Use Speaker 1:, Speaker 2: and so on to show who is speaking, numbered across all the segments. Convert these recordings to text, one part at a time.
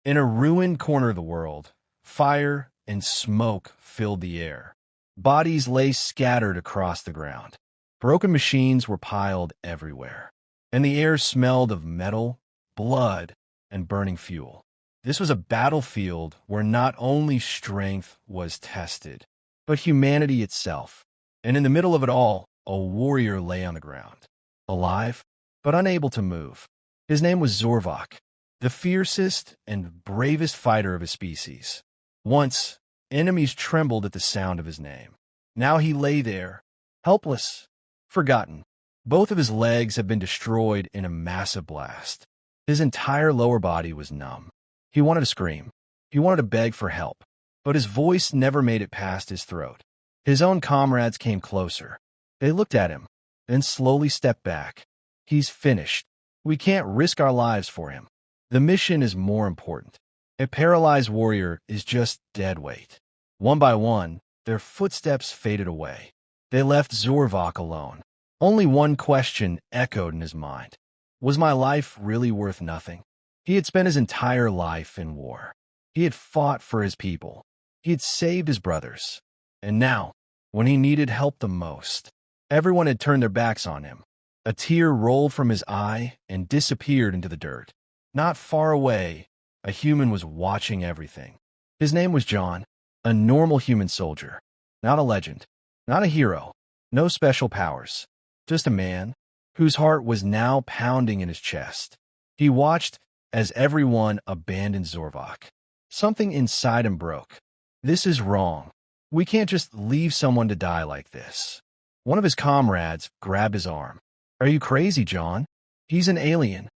Speaker 1: In a ruined corner of the world, fire and smoke filled the air. Bodies lay scattered across the ground. Broken machines were piled everywhere, and the air smelled of metal, blood, and burning fuel. This was a battlefield where not only strength was tested, but humanity itself. And in the middle of it all, a warrior lay on the ground, alive, but unable to move. His name was Zorvok, the fiercest and bravest fighter of his species. Once, enemies trembled at the sound of his name. Now he lay there, helpless, forgotten. Both of his legs had been destroyed in a massive blast. His entire lower body was numb. He wanted to scream. He wanted to beg for help, but his voice never made it past his throat. His own comrades came closer. They looked at him, then slowly stepped back. He's finished. We can't risk our lives for him. The mission is more important. A paralyzed warrior is just dead weight. One by one, their footsteps faded away. They left Zorvok alone. Only one question echoed in his mind. Was my life really worth nothing? He had spent his entire life in war. He had fought for his people. He had saved his brothers. And now, when he needed help the most, everyone had turned their backs on him. A tear rolled from his eye and disappeared into the dirt. Not far away, a human was watching everything. His name was John, a normal human soldier. Not a legend, not a hero, no special powers. Just a man whose heart was now pounding in his chest. He watched as everyone abandoned Zorvok. Something inside him broke. This is wrong. We can't just leave someone to die like this. One of his comrades grabbed his arm. Are you crazy, John? He's an alien,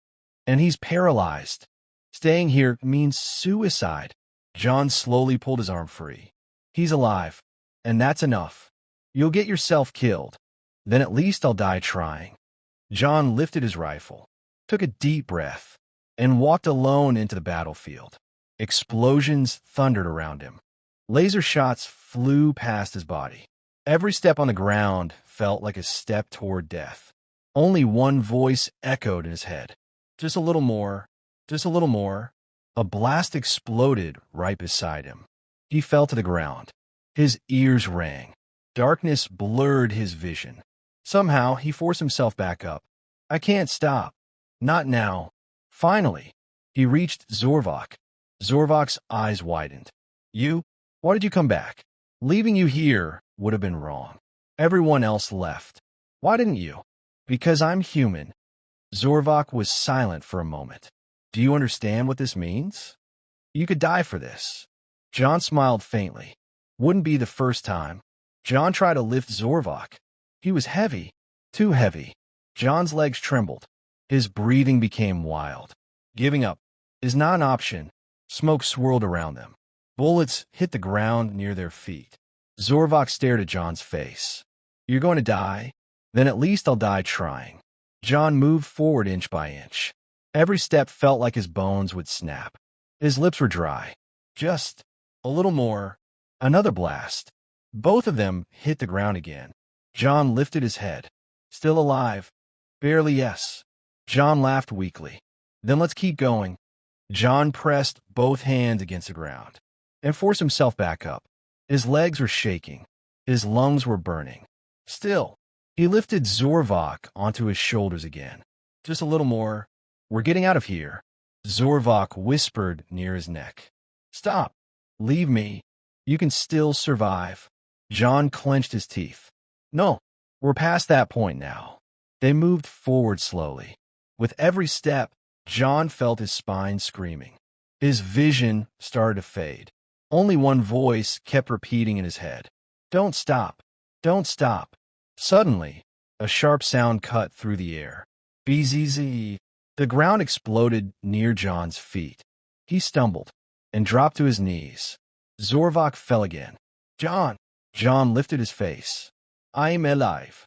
Speaker 1: and he's paralyzed. Staying here means suicide. John slowly pulled his arm free. He's alive, and that's enough. You'll get yourself killed. Then at least I'll die trying. John lifted his rifle, took a deep breath, and walked alone into the battlefield. Explosions thundered around him. Laser shots flew past his body. Every step on the ground felt like a step toward death. Only one voice echoed in his head. Just a little more, just a little more. A blast exploded right beside him. He fell to the ground. His ears rang. Darkness blurred his vision. Somehow, he forced himself back up. I can't stop. Not now. Finally, he reached Zorvok. Zorvok's eyes widened. You? Why did you come back? Leaving you here would have been wrong. Everyone else left. Why didn't you? Because I'm human. Zorvok was silent for a moment. Do you understand what this means? You could die for this. John smiled faintly. Wouldn't be the first time. John tried to lift Zorvok. He was heavy, too heavy. John's legs trembled. His breathing became wild. Giving up is not an option. Smoke swirled around them. Bullets hit the ground near their feet. Zorvok stared at John's face. You're going to die? Then at least I'll die trying. John moved forward inch by inch. Every step felt like his bones would snap. His lips were dry. Just a little more. Another blast. Both of them hit the ground again. John lifted his head. Still alive. Barely, yes. John laughed weakly. Then let's keep going. John pressed both hands against the ground and forced himself back up. His legs were shaking. His lungs were burning. Still, he lifted Zorvok onto his shoulders again. Just a little more. We're getting out of here. Zorvok whispered near his neck. Stop. Leave me. You can still survive. John clenched his teeth. No, we're past that point now. They moved forward slowly. With every step, John felt his spine screaming. His vision started to fade. Only one voice kept repeating in his head. Don't stop. Don't stop. Suddenly, a sharp sound cut through the air. BZZ. The ground exploded near John's feet. He stumbled and dropped to his knees. Zorvok fell again. John. John lifted his face. I'm alive.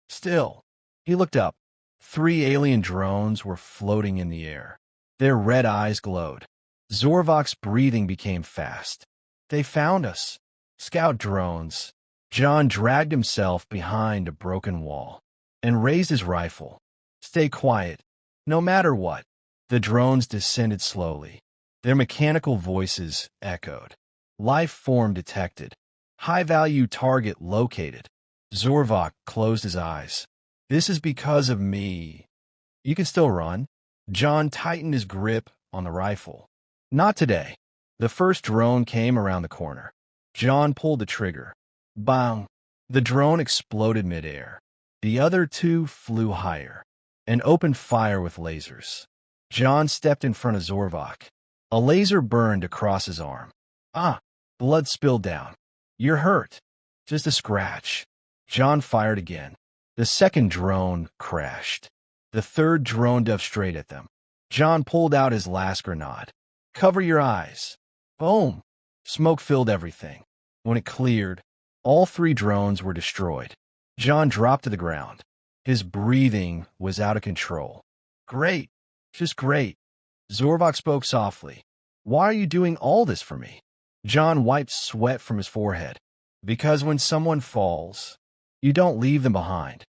Speaker 1: Still, he looked up. 3 alien drones were floating in the air. Their red eyes glowed. Zorvok's breathing became fast. They found us. Scout drones. John dragged himself behind a broken wall and raised his rifle. Stay quiet. No matter what. The drones descended slowly. Their mechanical voices echoed. Life form detected. High-value target located. Zorvok closed his eyes. This is because of me. You can still run. John tightened his grip on the rifle. Not today. The first drone came around the corner. John pulled the trigger. Bang! The drone exploded midair. The other two flew higher and opened fire with lasers. John stepped in front of Zorvok. A laser burned across his arm. Ah! Blood spilled down. You're hurt. Just a scratch. John fired again. The second drone crashed. The third drone dove straight at them. John pulled out his last grenade. Cover your eyes. Boom! Smoke filled everything. When it cleared, all three drones were destroyed. John dropped to the ground. His breathing was out of control. Great. Just great. Zorvok spoke softly. Why are you doing all this for me? John wiped sweat from his forehead. Because when someone falls, you don't leave them behind.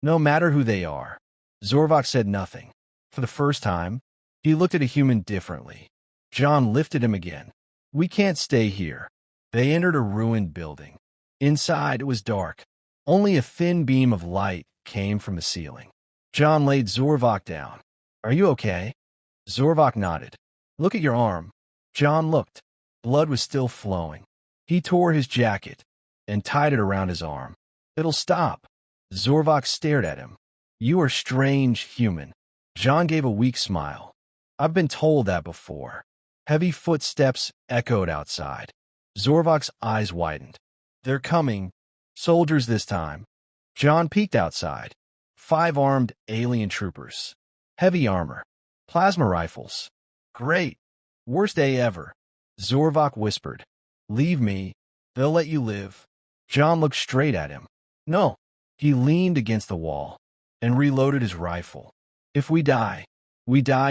Speaker 1: No matter who they are. Zorvok said nothing. For the first time, he looked at a human differently. John lifted him again. We can't stay here. They entered a ruined building. Inside, it was dark. Only a thin beam of light came from the ceiling. John laid Zorvok down. Are you okay? Zorvok nodded. Look at your arm. John looked. Blood was still flowing. He tore his jacket and tied it around his arm. It'll stop. Zorvok stared at him. You are strange human. John gave a weak smile. I've been told that before. Heavy footsteps echoed outside. Zorvok's eyes widened. They're coming. Soldiers this time. John peeked outside. 5 armed alien troopers. Heavy armor. Plasma rifles. Great. Worst day ever. Zorvok whispered. Leave me. They'll let you live. John looked straight at him. No. He leaned against the wall and reloaded his rifle. If we die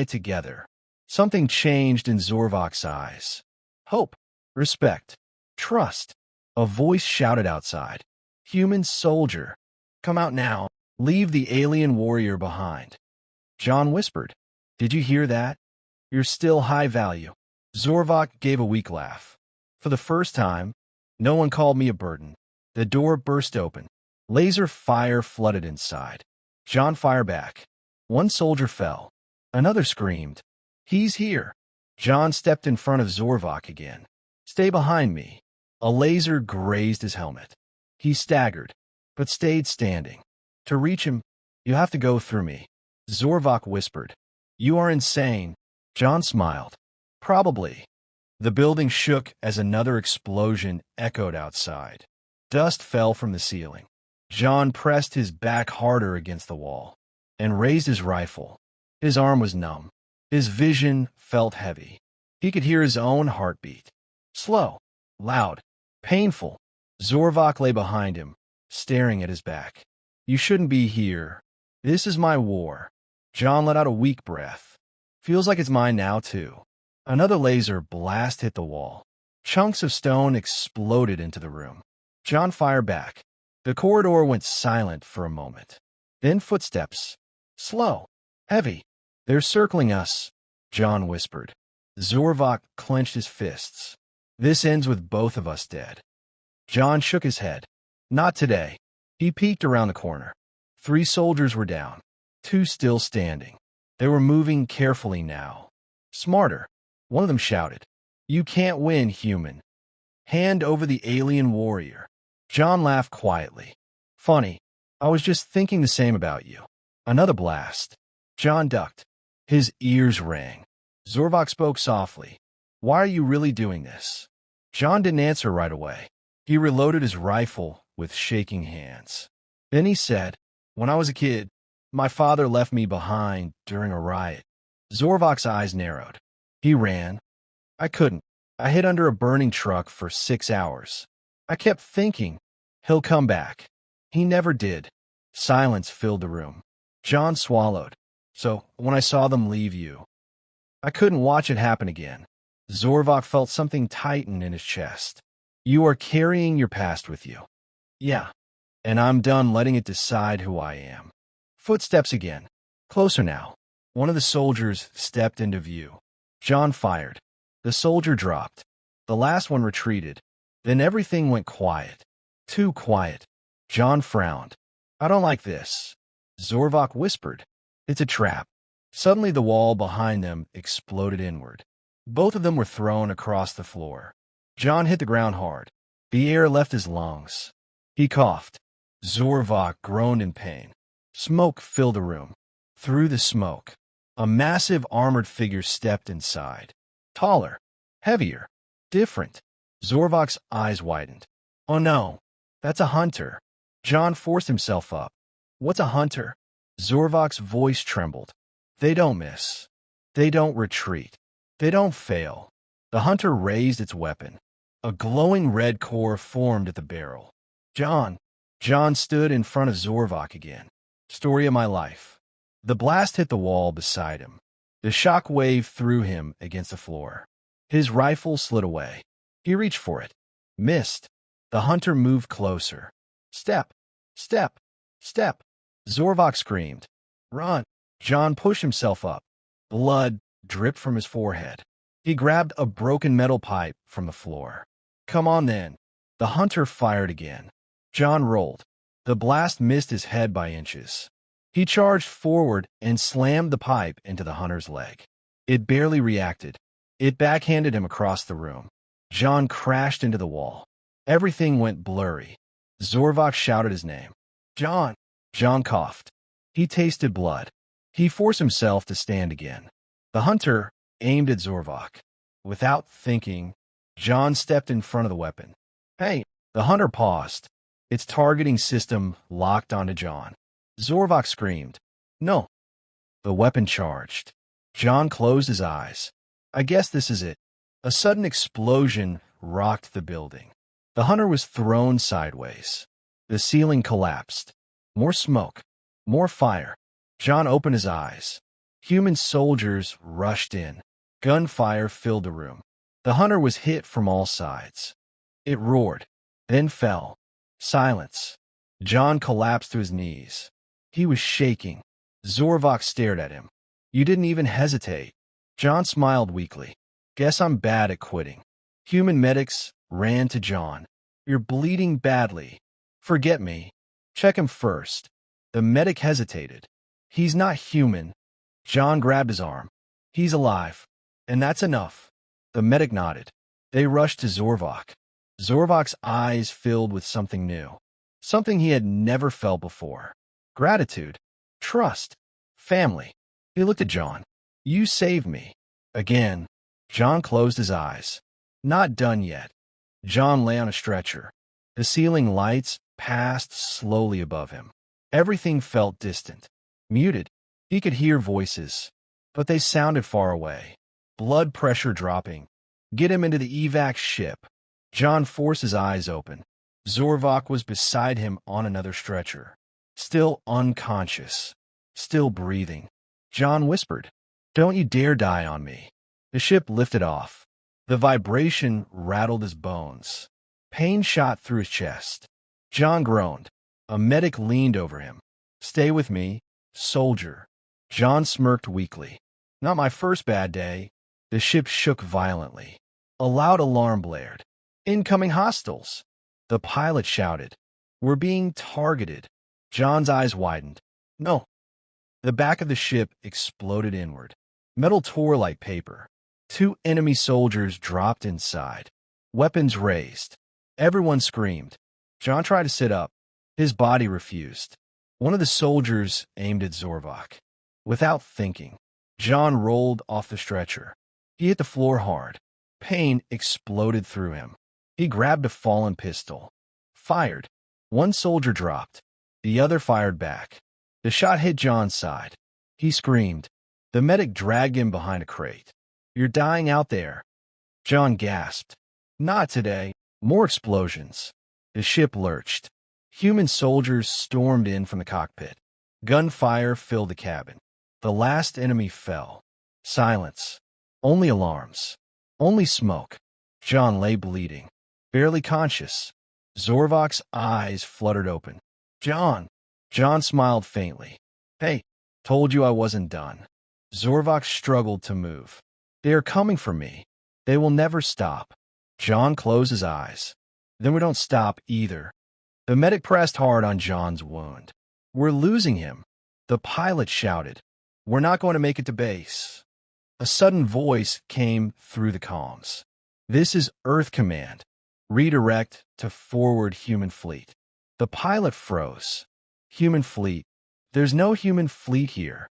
Speaker 1: together. Something changed in Zorvok's eyes. Hope. Respect. Trust. A voice shouted outside. Human soldier. Come out now. Leave the alien warrior behind. John whispered. Did you hear that? You're still high value. Zorvok gave a weak laugh. For the first time, no one called me a burden. The door burst open. Laser fire flooded inside. John fired back. One soldier fell. Another screamed. He's here. John stepped in front of Zorvok again. Stay behind me. A laser grazed his helmet. He staggered, but stayed standing. To reach him, you have to go through me. Zorvok whispered. You are insane. John smiled. Probably. The building shook as another explosion echoed outside. Dust fell from the ceiling. John pressed his back harder against the wall and raised his rifle. His arm was numb. His vision felt heavy. He could hear his own heartbeat. Slow, loud, painful. Zorvok lay behind him, staring at his back. You shouldn't be here. This is my war. John let out a weak breath. Feels like it's mine now, too. Another laser blast hit the wall. Chunks of stone exploded into the room. John fired back. The corridor went silent for a moment. Then footsteps. Slow. Heavy. They're circling us, John whispered. Zorvok clenched his fists. This ends with both of us dead. John shook his head. Not today. He peeked around the corner. 3 soldiers were down. 2 still standing. They were moving carefully now. Smarter. One of them shouted. You can't win, human. Hand over the alien warrior. John laughed quietly. Funny. I was just thinking the same about you. Another blast. John ducked. His ears rang. Zorvok spoke softly. Why are you really doing this? John didn't answer right away. He reloaded his rifle with shaking hands. Then he said, When I was a kid, my father left me behind during a riot. Zorvok's eyes narrowed. He ran. I couldn't. I hid under a burning truck for 6 hours. I kept thinking, he'll come back. He never did. Silence filled the room. John swallowed. So, when I saw them leave you, I couldn't watch it happen again. Zorvok felt something tighten in his chest. You are carrying your past with you. Yeah. And I'm done letting it decide who I am. Footsteps again. Closer now. One of the soldiers stepped into view. John fired. The soldier dropped. The last one retreated. Then everything went quiet. Too quiet. John frowned. I don't like this. Zorvok whispered. It's a trap. Suddenly the wall behind them exploded inward. Both of them were thrown across the floor. John hit the ground hard. The air left his lungs. He coughed. Zorvok groaned in pain. Smoke filled the room. Through the smoke, a massive armored figure stepped inside. Taller, heavier, different. Zorvok's eyes widened. Oh no, that's a hunter. John forced himself up. What's a hunter? Zorvok's voice trembled. They don't miss. They don't retreat. They don't fail. The hunter raised its weapon. A glowing red core formed at the barrel. John stood in front of Zorvok again. Story of my life. The blast hit the wall beside him. The shock wave threw him against the floor. His rifle slid away. He reached for it. Missed. The hunter moved closer. Step, step, step. Zorvok screamed. Run. John pushed himself up. Blood dripped from his forehead. He grabbed a broken metal pipe from the floor. Come on then. The hunter fired again. John rolled. The blast missed his head by inches. He charged forward and slammed the pipe into the hunter's leg. It barely reacted. It backhanded him across the room. John crashed into the wall. Everything went blurry. Zorvok shouted his name. John! John coughed. He tasted blood. He forced himself to stand again. The hunter aimed at Zorvok. Without thinking, John stepped in front of the weapon. Hey! The hunter paused. Its targeting system locked onto John. Zorvok screamed. No. The weapon charged. John closed his eyes. I guess this is it. A sudden explosion rocked the building. The hunter was thrown sideways. The ceiling collapsed. More smoke. More fire. John opened his eyes. Human soldiers rushed in. Gunfire filled the room. The hunter was hit from all sides. It roared, then fell. Silence. John collapsed to his knees. He was shaking. Zorvok stared at him. You didn't even hesitate. John smiled weakly. Guess I'm bad at quitting. Human medics ran to John. You're bleeding badly. Forget me. Check him first. The medic hesitated. He's not human. John grabbed his arm. He's alive. And that's enough. The medic nodded. They rushed to Zorvok. Zorvok's eyes filled with something new. Something he had never felt before. Gratitude. Trust. Family. He looked at John. You saved me. Again. John closed his eyes. Not done yet. John lay on a stretcher. The ceiling lights passed slowly above him. Everything felt distant. Muted. He could hear voices, but they sounded far away. Blood pressure dropping. Get him into the evac ship. John forced his eyes open. Zorvok was beside him on another stretcher. Still unconscious. Still breathing. John whispered, Don't you dare die on me. The ship lifted off. The vibration rattled his bones. Pain shot through his chest. John groaned. A medic leaned over him. Stay with me, soldier. John smirked weakly. Not my first bad day. The ship shook violently. A loud alarm blared. Incoming hostiles. The pilot shouted. We're being targeted. John's eyes widened. No. The back of the ship exploded inward. Metal tore like paper. 2 enemy soldiers dropped inside. Weapons raised. Everyone screamed. John tried to sit up. His body refused. One of the soldiers aimed at Zorvok. Without thinking, John rolled off the stretcher. He hit the floor hard. Pain exploded through him. He grabbed a fallen pistol. Fired. One soldier dropped. The other fired back. The shot hit John's side. He screamed. The medic dragged him behind a crate. You're dying out there. John gasped. Not today. More explosions. The ship lurched. Human soldiers stormed in from the cockpit. Gunfire filled the cabin. The last enemy fell. Silence. Only alarms. Only smoke. John lay bleeding. Barely conscious. Zorvok's eyes fluttered open. John. John smiled faintly. Hey, told you I wasn't done. Zorvok struggled to move. They are coming for me. They will never stop. John closed his eyes. Then we don't stop either. The medic pressed hard on John's wound. We're losing him. The pilot shouted. We're not going to make it to base. A sudden voice came through the comms. This is Earth Command. Redirect to forward human fleet. The pilot froze. Human fleet. There's no human fleet here.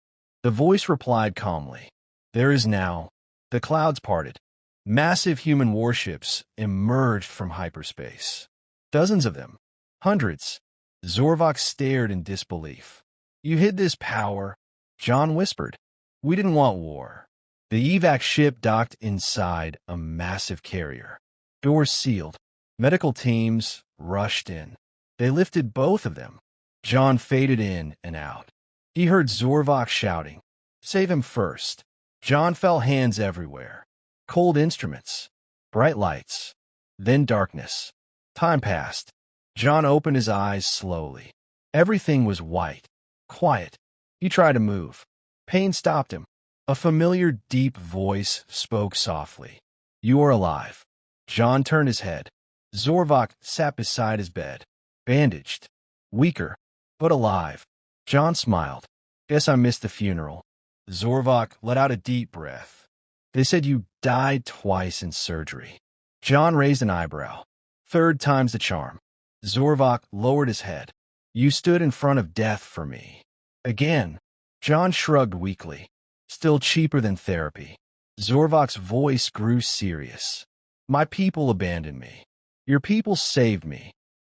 Speaker 1: The voice replied calmly. There is now. The clouds parted. Massive human warships emerged from hyperspace. Dozens of them. Hundreds. Zorvok stared in disbelief. You hid this power, John whispered. We didn't want war. The evac ship docked inside a massive carrier. Doors sealed. Medical teams rushed in. They lifted both of them. John faded in and out. He heard Zorvok shouting, "Save him first." John felt hands everywhere. Cold instruments. Bright lights. Then darkness. Time passed. John opened his eyes slowly. Everything was white. Quiet. He tried to move. Pain stopped him. A familiar, deep voice spoke softly. You are alive. John turned his head. Zorvok sat beside his bed. Bandaged. Weaker, but alive. John smiled. Guess I missed the funeral. Zorvok let out a deep breath. They said you died twice in surgery. John raised an eyebrow. Third time's the charm. Zorvok lowered his head. You stood in front of death for me. Again. John shrugged weakly. Still cheaper than therapy. Zorvok's voice grew serious. My people abandoned me. Your people saved me.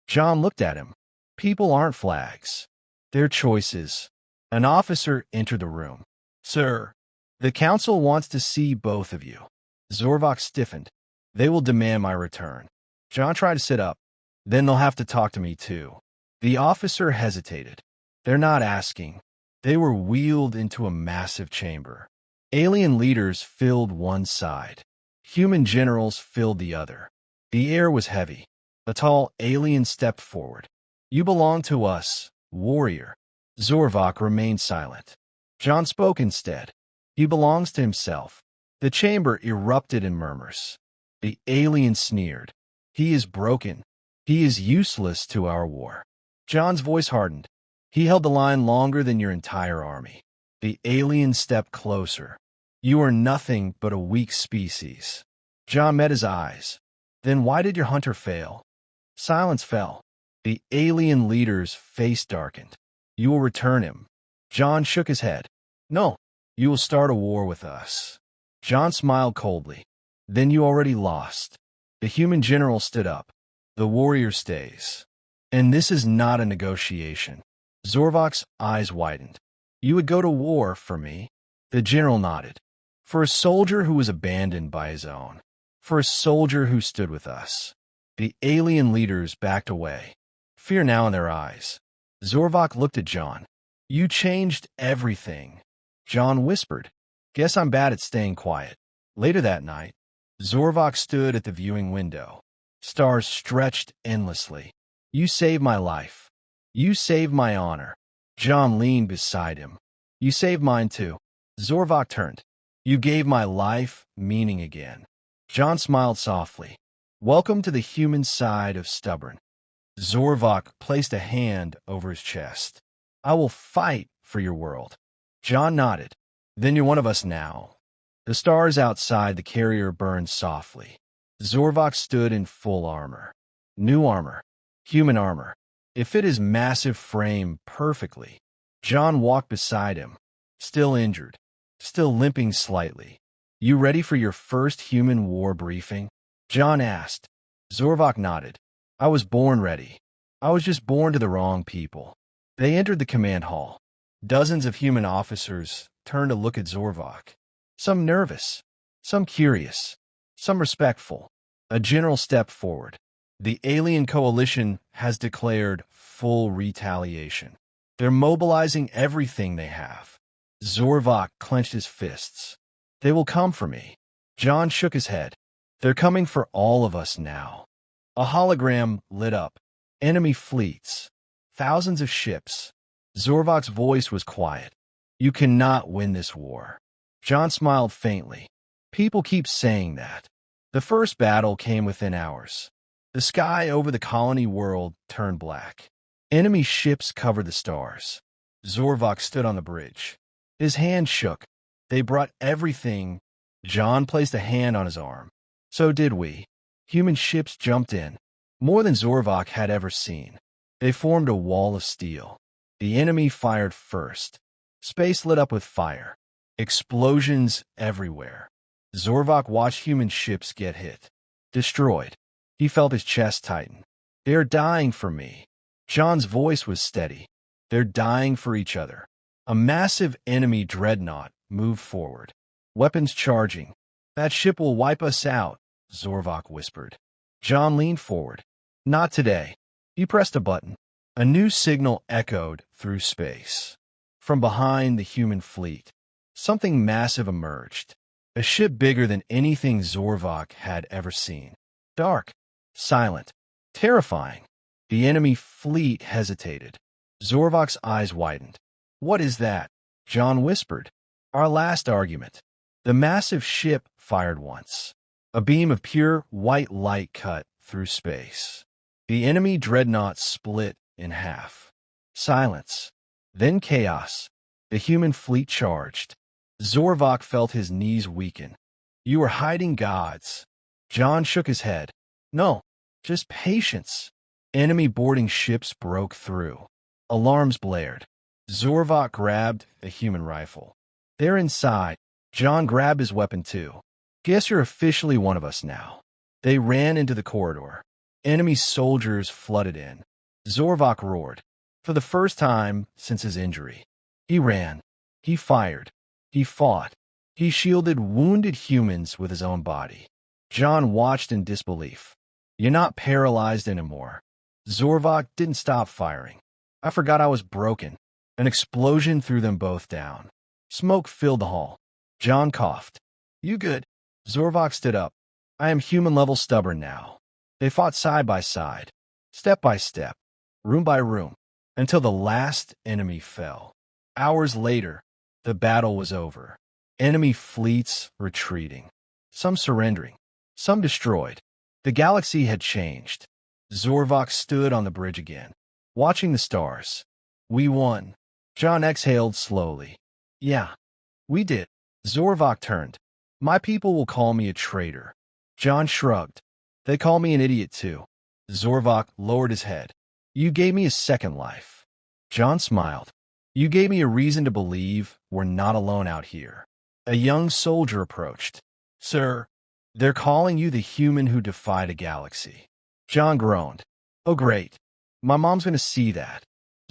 Speaker 1: John looked at him. People aren't flags. They're choices. An officer entered the room. Sir, the council wants to see both of you. Zorvok stiffened. They will demand my return. John tried to sit up. Then they'll have to talk to me too. The officer hesitated. They're not asking. They were wheeled into a massive chamber. Alien leaders filled one side. Human generals filled the other. The air was heavy. A tall alien stepped forward. You belong to us, warrior. Zorvok remained silent. John spoke instead. He belongs to himself. The chamber erupted in murmurs. The alien sneered. He is broken. He is useless to our war. John's voice hardened. He held the line longer than your entire army. The alien stepped closer. You are nothing but a weak species. John met his eyes. Then why did your hunter fail? Silence fell. The alien leader's face darkened. You will return him. John shook his head. No, you will start a war with us. John smiled coldly. Then you already lost. The human general stood up. The warrior stays. And this is not a negotiation. Zorvok's eyes widened. You would go to war for me? The general nodded. For a soldier who was abandoned by his own. For a soldier who stood with us. The alien leaders backed away. Fear now in their eyes. Zorvok looked at John. You changed everything. John whispered. Guess I'm bad at staying quiet. Later that night, Zorvok stood at the viewing window. Stars stretched endlessly. You saved my life. You saved my honor. John leaned beside him. You saved mine too. Zorvok turned. You gave my life meaning again. John smiled softly. Welcome to the human side of stubborn. Zorvok placed a hand over his chest. I will fight for your world. John nodded. Then you're one of us now. The stars outside the carrier burned softly. Zorvok stood in full armor. New armor. Human armor. It fit his massive frame perfectly. John walked beside him. Still injured. Still limping slightly. You ready for your first human war briefing? John asked. Zorvok nodded. I was born ready. I was just born to the wrong people. They entered the command hall. Dozens of human officers turned to look at Zorvok. Some nervous. Some curious. Some respectful. A general stepped forward. The alien coalition has declared full retaliation. They're mobilizing everything they have. Zorvok clenched his fists. They will come for me. John shook his head. They're coming for all of us now. A hologram lit up. Enemy fleets. Thousands of ships. Zorvok's voice was quiet. You cannot win this war. John smiled faintly. People keep saying that. The first battle came within hours. The sky over the colony world turned black. Enemy ships covered the stars. Zorvok stood on the bridge. His hand shook. They brought everything. John placed a hand on his arm. So did we. Human ships jumped in. More than Zorvok had ever seen. They formed a wall of steel. The enemy fired first. Space lit up with fire. Explosions everywhere. Zorvok watched human ships get hit. Destroyed. He felt his chest tighten. They're dying for me. John's voice was steady. They're dying for each other. A massive enemy dreadnought moved forward. Weapons charging. That ship will wipe us out, Zorvok whispered. John leaned forward. Not today. He pressed a button. A new signal echoed through space. From behind the human fleet, something massive emerged. A ship bigger than anything Zorvok had ever seen. Dark, silent, terrifying. The enemy fleet hesitated. Zorvok's eyes widened. What is that? John whispered. Our last argument. The massive ship fired once. A beam of pure white light cut through space. The enemy dreadnought split in half. Silence. Then chaos. The human fleet charged. Zorvok felt his knees weaken. You were hiding gods. John shook his head. No, just patience. Enemy boarding ships broke through. Alarms blared. Zorvok grabbed a human rifle. They're inside. John grabbed his weapon too. Guess you're officially one of us now. They ran into the corridor. Enemy soldiers flooded in. Zorvok roared. For the first time since his injury. He ran. He fired. He fought. He shielded wounded humans with his own body. John watched in disbelief. You're not paralyzed anymore. Zorvok didn't stop firing. I forgot I was broken. An explosion threw them both down. Smoke filled the hall. John coughed. You good? Zorvok stood up. I am human-level stubborn now. They fought side by side, step by step, room by room, until the last enemy fell. Hours later, the battle was over. Enemy fleets retreating. Some surrendering. Some destroyed. The galaxy had changed. Zorvok stood on the bridge again, watching the stars. We won. John exhaled slowly. Yeah, we did. Zorvok turned. My people will call me a traitor. John shrugged. They call me an idiot too. Zorvok lowered his head. You gave me a second life. John smiled. You gave me a reason to believe we're not alone out here. A young soldier approached. Sir, they're calling you the human who defied a galaxy. John groaned. Oh great. My mom's going to see that.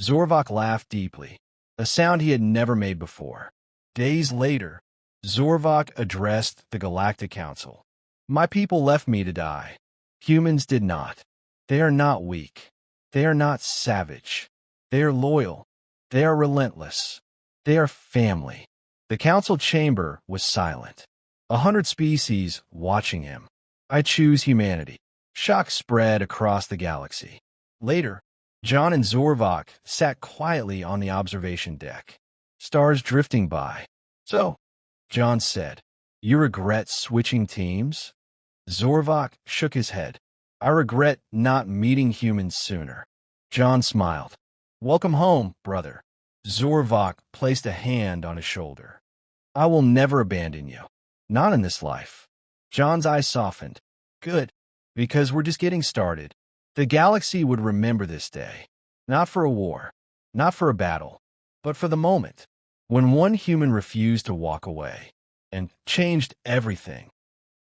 Speaker 1: Zorvok laughed deeply, a sound he had never made before. Days later, Zorvok addressed the Galactic Council. My people left me to die. Humans did not. They are not weak. They are not savage. They are loyal. They are relentless. They are family. The council chamber was silent. 100 species watching him. I choose humanity. Shock spread across the galaxy. Later, John and Zorvok sat quietly on the observation deck. Stars drifting by. So, John said, you regret switching teams? Zorvok shook his head. I regret not meeting humans sooner. John smiled. Welcome home, brother. Zorvok placed a hand on his shoulder. I will never abandon you. Not in this life. John's eyes softened. Good, because we're just getting started. The galaxy would remember this day. Not for a war, not for a battle, but for the moment when one human refused to walk away and changed everything.